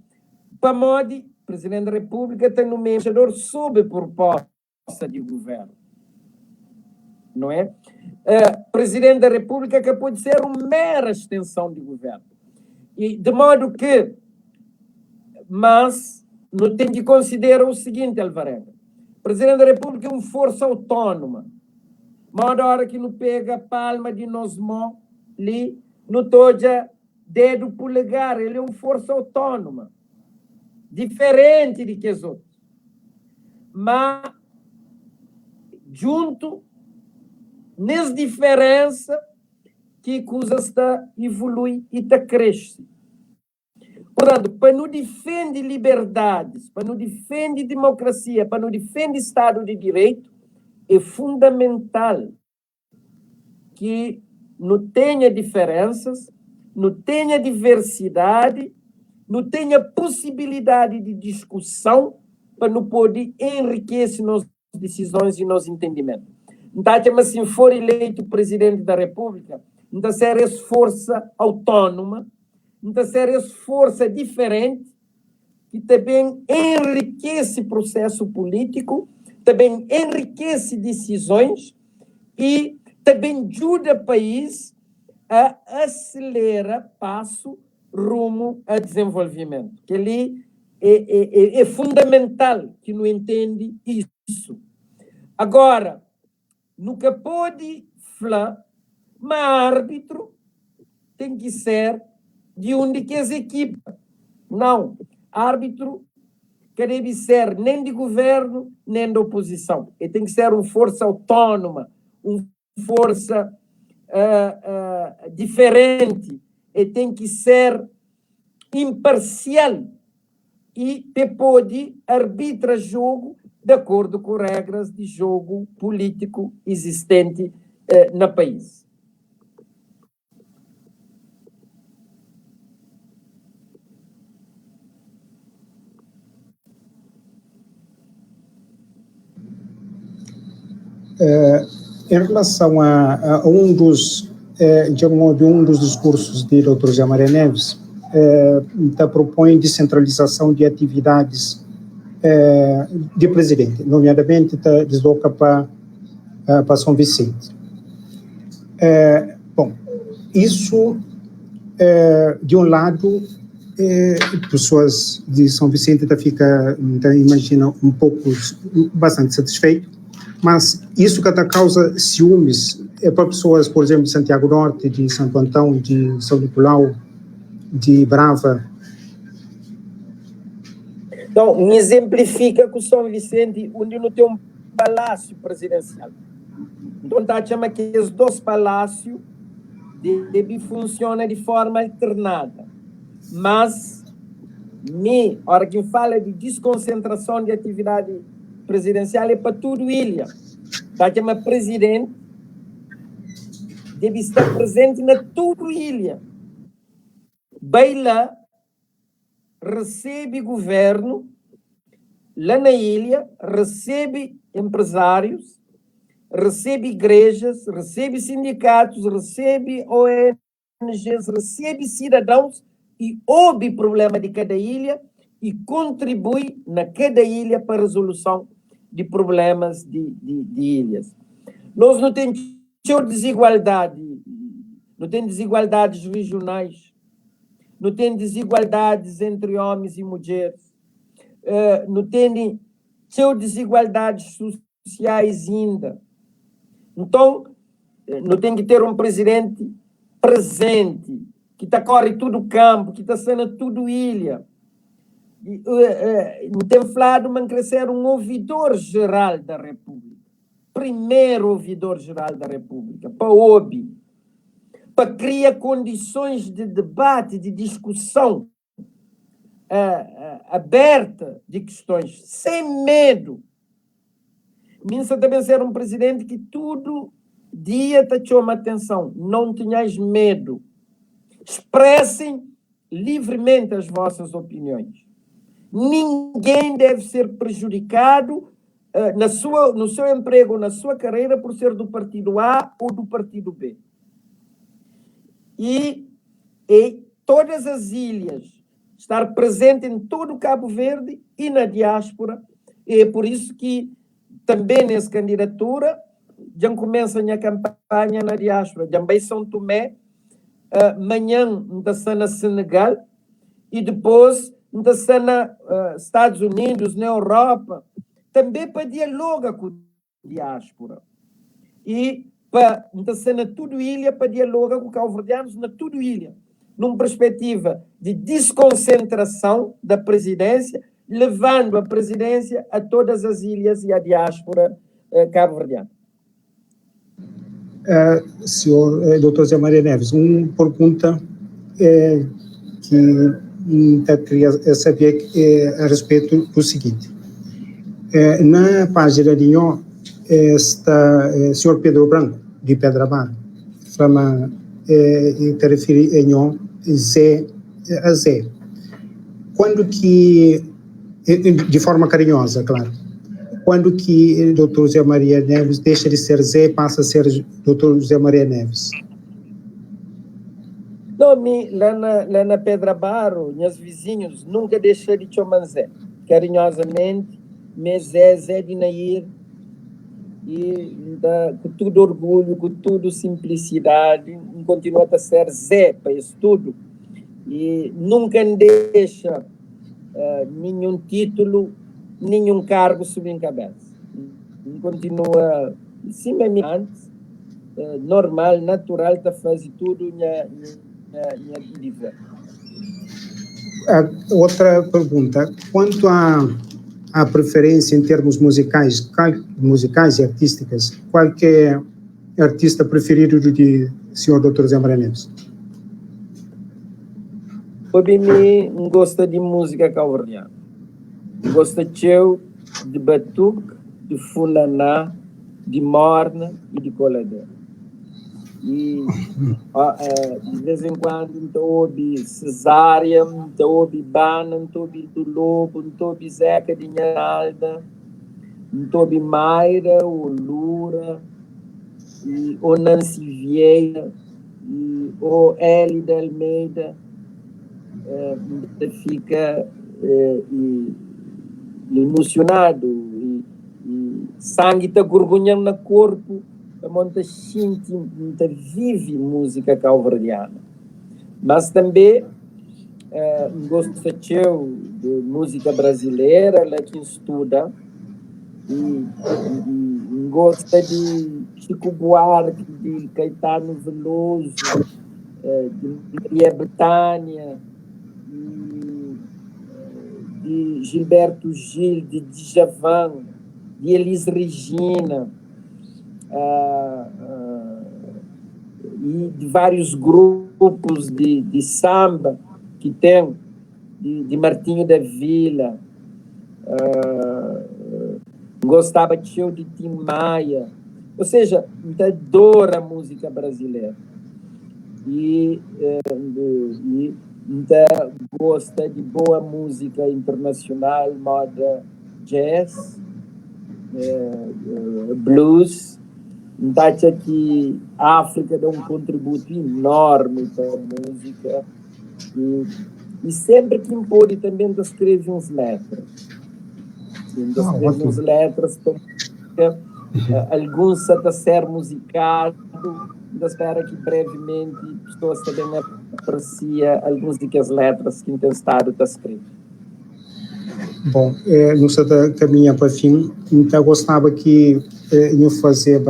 Pamodi, Presidente da República, tem um embaixador sob proposta de governo. Não é? Presidente da República que pode ser uma mera extensão de governo. E de modo que, mas não tem que considerar o seguinte, Alvarenga. O Presidente da República é uma força autónoma. Mas na hora que não pega a palma de nós mãos, ali, não toja dedo polegar, ele é uma força autónoma, diferente de que os outros. Mas, junto, nessa diferença, que a coisa está evolui e está cresce. Portanto, para não defender liberdades, para não defender democracia, para não defender Estado de Direito, é fundamental que não tenha diferenças, não tenha diversidade, não tenha possibilidade de discussão para não poder enriquecer nossas decisões e nosso entendimento. Então, mas se for eleito presidente da República, não ser essa força autônoma, não ser essa força diferente, que também enriquece o processo político, também enriquece decisões e também ajuda o país a acelerar passo rumo a desenvolvimento. Que ali é fundamental que não entende isso. Agora, nunca pode falar, mas árbitro tem que ser de onde que as equipas. Não, árbitro que deve ser nem de governo, nem de oposição. Ele tem que ser uma força autônoma, uma força diferente. Ele tem que ser imparcial e pode arbitrar jogo de acordo com regras de jogo político existente no país. Em relação a um dos discursos de Dr. José Maria Neves, propõe descentralização de atividades de presidente, nomeadamente desloca para São Vicente. Bom, isso, de um lado, pessoas de São Vicente imaginam bastante satisfeito, Mas isso que até causa ciúmes é para pessoas, por exemplo, de Santiago Norte, de Santo Antão, de São Nicolau, de Brava. Então, me exemplifica com São Vicente, onde não tem um palácio presidencial. Então, está a chamar que esses dois palácios devem funcionar de forma alternada. Mas, a hora que fala de desconcentração de atividade presidencial, é para tudo ilha. Está a chamar presidente, deve estar presente na tudo ilha. Baila recebe governo lá na ilha, recebe empresários, recebe igrejas, recebe sindicatos, recebe ONGs, recebe cidadãos e ouve o problema de cada ilha e contribui na cada ilha para a resolução de problemas de ilhas. Nós não temos desigualdade, não temos desigualdades regionais, não tem desigualdades entre homens e mulheres, não tem desigualdades sociais ainda. Então, não tem que ter um presidente presente, que está corre tudo o campo, que está sendo tudo ilha. Não tem falado, mas crescer um ouvidor-geral da República. Primeiro ouvidor-geral da República, para ouvir, para criar condições de debate, de discussão aberta de questões, sem medo. Minsa também ser um presidente que todo dia te chama atenção. Não tenhais medo. Expressem livremente as vossas opiniões. Ninguém deve ser prejudicado no seu emprego, na sua carreira, por ser do partido A ou do partido B. E todas as ilhas, estar presente em todo o Cabo Verde e na diáspora. E é por isso que também nessa candidatura já começa a minha campanha na diáspora. Também São Tomé, amanhã está na Senegal e depois está nos Estados Unidos, na Europa, também para dialogar com a diáspora. E para na tudo ilha, para dialogar com os cabo-verdianos na tudo ilha, numa perspectiva de desconcentração da presidência, levando a presidência a todas as ilhas e a diáspora cabo-verdiana. Senhor Dr. Zé Maria Neves, uma pergunta que eu queria saber a respeito do seguinte. Na página de Nho está o senhor Pedro Branco, de Pedra Barra, fala, te refere a Nho Zé a Zé. Quando que, de forma carinhosa, claro, quando que Dr. Zé Maria Neves deixa de ser Zé e passa a ser Dr. Zé Maria Neves? Não, lá na Pedra Barro, meus vizinhos nunca deixaram de chamar Zé. Carinhosamente, mas Zé de Nair, e com todo orgulho, com toda simplicidade, continua a ser Zé para isso tudo. E nunca deixa nenhum título, nenhum cargo subir em cabeça. Continua simplesmente normal, natural, para fazer tudo em vida. Outra pergunta. Quanto à preferência em termos musicais e artísticas, qual que é o artista preferido do senhor Dr. Zé Maria Neves? Para mim, gosto de música cabo-verdiana. Gosto de batuque, de funaná, de morna e de coladeira. E de vez em quando estou ouve Cesária, estou ouve Bana, estou ouve do Lobo, estou ouve Zeca de Nhalda, estou ouve Mayra, o Lura, o Nancy Vieira, o Eli de Almeida. Fica emocionado e sangue está gorgonhando no corpo, monta sente, monta vive música cabo-verdiana. Mas também gosto de música brasileira, lá que estuda, e gosta de Chico Buarque, de Caetano Veloso, de Maria Bethânia, de Gilberto Gil, de Djavan, de Elis Regina, e de vários grupos de samba que tem, de Martinho da Vila, gostava de show de Tim Maia, ou seja, adora a música brasileira e gosta de boa música internacional, moda jazz, blues. Então, acho que a África dá um contributo enorme para a música e sempre que pode também escreve uns letras. Escreve uns letras para alguns até ser musicado. Espero que brevemente pessoas também apreciem algumas das letras que tem estado a escrever. Bom, não se caminha para fim, então eu gostava que eu fazer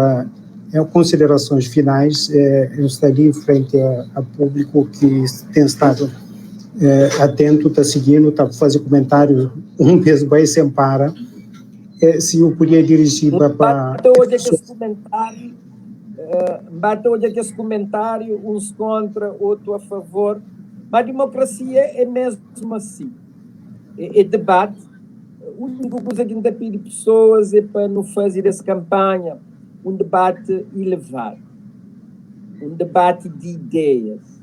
considerações finais. Eu estaria em frente a público que tem estado atento, está seguindo, está fazendo comentários mesmo bem sem para. Se eu podia dirigir para... Bate hoje aqui esse comentário, uns contra, outro a favor, mas a democracia é mesmo assim. É debate. A única coisa que a gente pede pessoas é para não fazer essa campanha um debate elevado, um debate de ideias.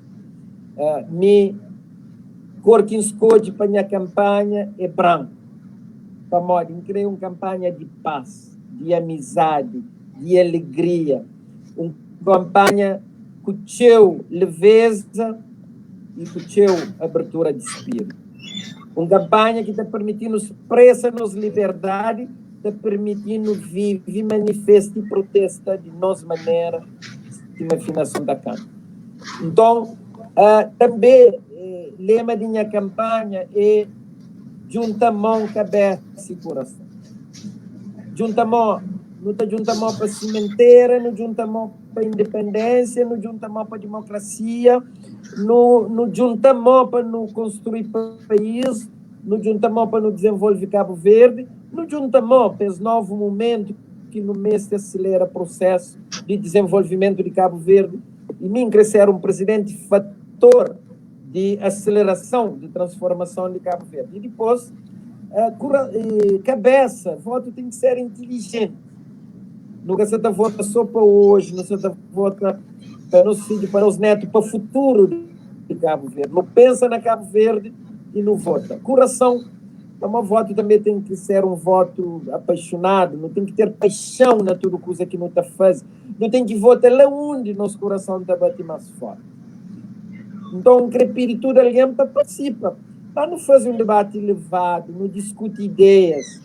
Cor que escolhe para a minha campanha é branco. Para modo, eu criei uma campanha de paz, de amizade, de alegria, uma campanha com leveza e com abertura de espírito. Uma campanha que está permitindo expressar-nos liberdade, está permitindo viver, manifestar e protestar de nossa maneira de uma afinação da Câmara. Então, também, lema da minha campanha é junta mão, cabeça e coração. Junta mão, não está junta mão para a cimenteira, não junta mão para a independência, não junta mão para a democracia, não junta mão para não construir país, não junta mão para não desenvolver Cabo Verde, não junta mão para esse novo momento que no mês se acelera o processo de desenvolvimento de Cabo Verde e nem crescer um presidente fator de aceleração, de transformação de Cabo Verde. E depois, cabeça, voto tem que ser inteligente. Nunca se vota só para hoje, não se vota para os filhos, para os netos, para o futuro de Cabo Verde. Não pensa na Cabo Verde e não vota. Coração, um voto também tem que ser um voto apaixonado, não tem que ter paixão na tudo coisa que não está fazendo. Não tem que votar lá onde nosso coração está batendo mais forte. Então, quero pedir tudo alguém para participar, para não fazer um debate elevado, não discute ideias,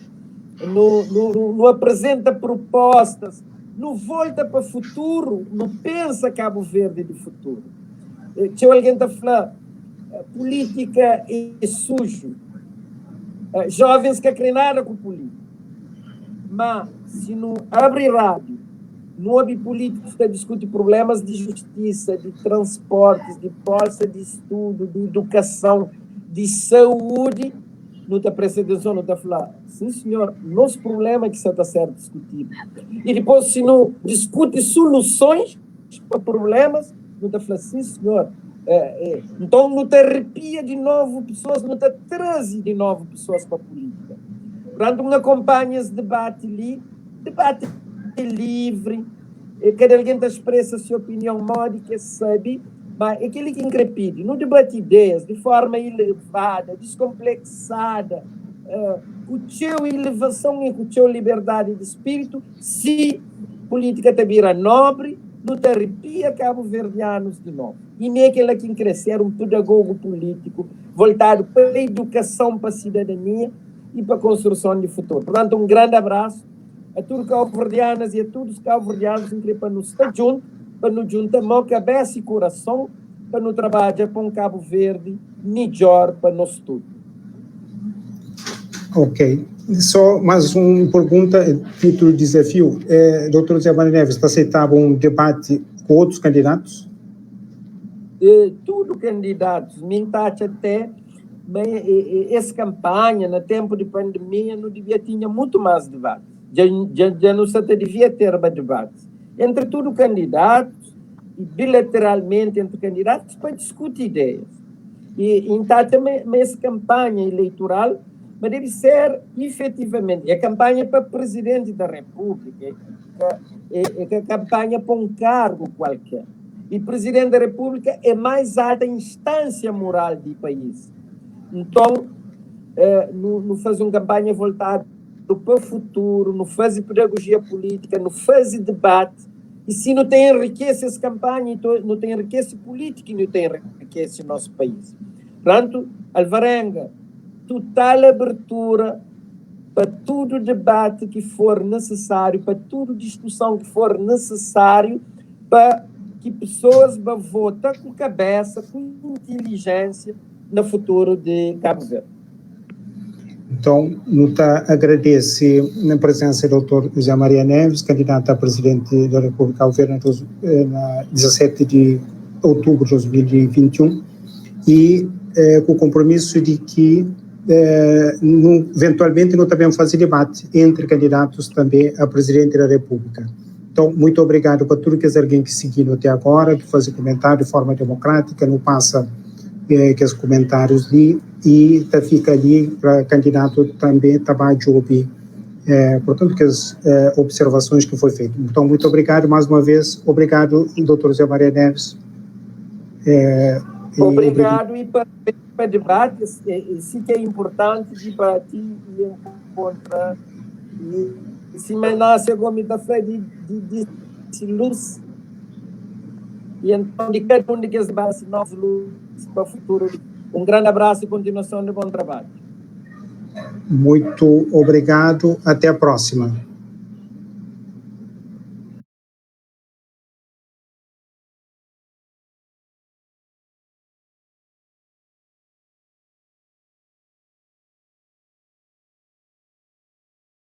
não apresenta propostas, não volta para o futuro, não pensa Cabo Verde de futuro. Tinha alguém que está falando, política é sujo, jovens que querem nada com política, mas se não abre rádio, não houve políticos que discutem problemas de justiça, de transportes, de bolsa de estudo, de educação, de saúde, não está prestando atenção, não está falando, sim senhor, nosso problema é que está sendo discutido. E depois, se não discute soluções para problemas, não está falando, sim senhor. Então, não te arrepia de novo pessoas, não te traz de novo pessoas para a política. Quando não acompanha esse debate ali, debate livre, cada alguém expressa a sua opinião módica, sabe, mas aquele que increpide, não debate ideias de forma elevada, descomplexada, com a sua elevação e com a sua liberdade de espírito, se política te vira nobre, não te arrepia cabo-verdianos de novo. E nem aquele que crescer um pedagogo político voltado para a educação, para a cidadania e para a construção de futuro. Portanto, um grande abraço a todos os cabo-verdianos e a todos os cabo-verdianos para nos estar juntos, para nos juntar mão, cabeça e coração, para nos trabalhar para um Cabo Verde melhor para nós todos. Ok. Só mais uma pergunta, título de desafio. Doutor Zé Maria Neves, está aceitável um debate com outros candidatos? Tudo candidatos, mintache até, mas essa campanha, no tempo de pandemia, não devia ter muito mais debate. Já não se devia ter mais debate. Entre tudo candidatos, e bilateralmente entre candidatos, para discutir ideias. E então também essa campanha eleitoral, mas deve ser efetivamente a campanha para presidente da República, é a campanha para um cargo qualquer. E presidente da República é mais alta instância moral do país. Então, não faz uma campanha voltada para o futuro, não faz pedagogia política, não faz debate. E se não tem enriquece essa campanha, então não tem enriquece política e não tem enriquece o nosso país. Portanto, Alvarenga, total abertura para todo debate que for necessário, para toda discussão que for necessário, para que pessoas votem com cabeça, com inteligência no futuro de Cabo Verde. Então, Nuta agradece na presença do Dr. José Maria Neves, candidato a presidente da República ao governo na 17 de outubro de 2021, e com o compromisso de que eventualmente não também fazer debate entre candidatos também a presidente da República. Então, muito obrigado para tudo que alguém que seguiu até agora, que faz comentário de forma democrática, não passa que os comentários ali, e fica ali para candidato também trabalhar de ouvir, portanto, que as observações que foi feito. Então, muito obrigado mais uma vez, obrigado, Dr. Zé Maria Neves. Obrigado, e para debate, sim que é importante debater e encontrar, e se me nasce como da fé de luz, e então de cada um de que se novas luzes para o futuro. Um grande abraço e continuação de bom trabalho. Muito obrigado, até a próxima.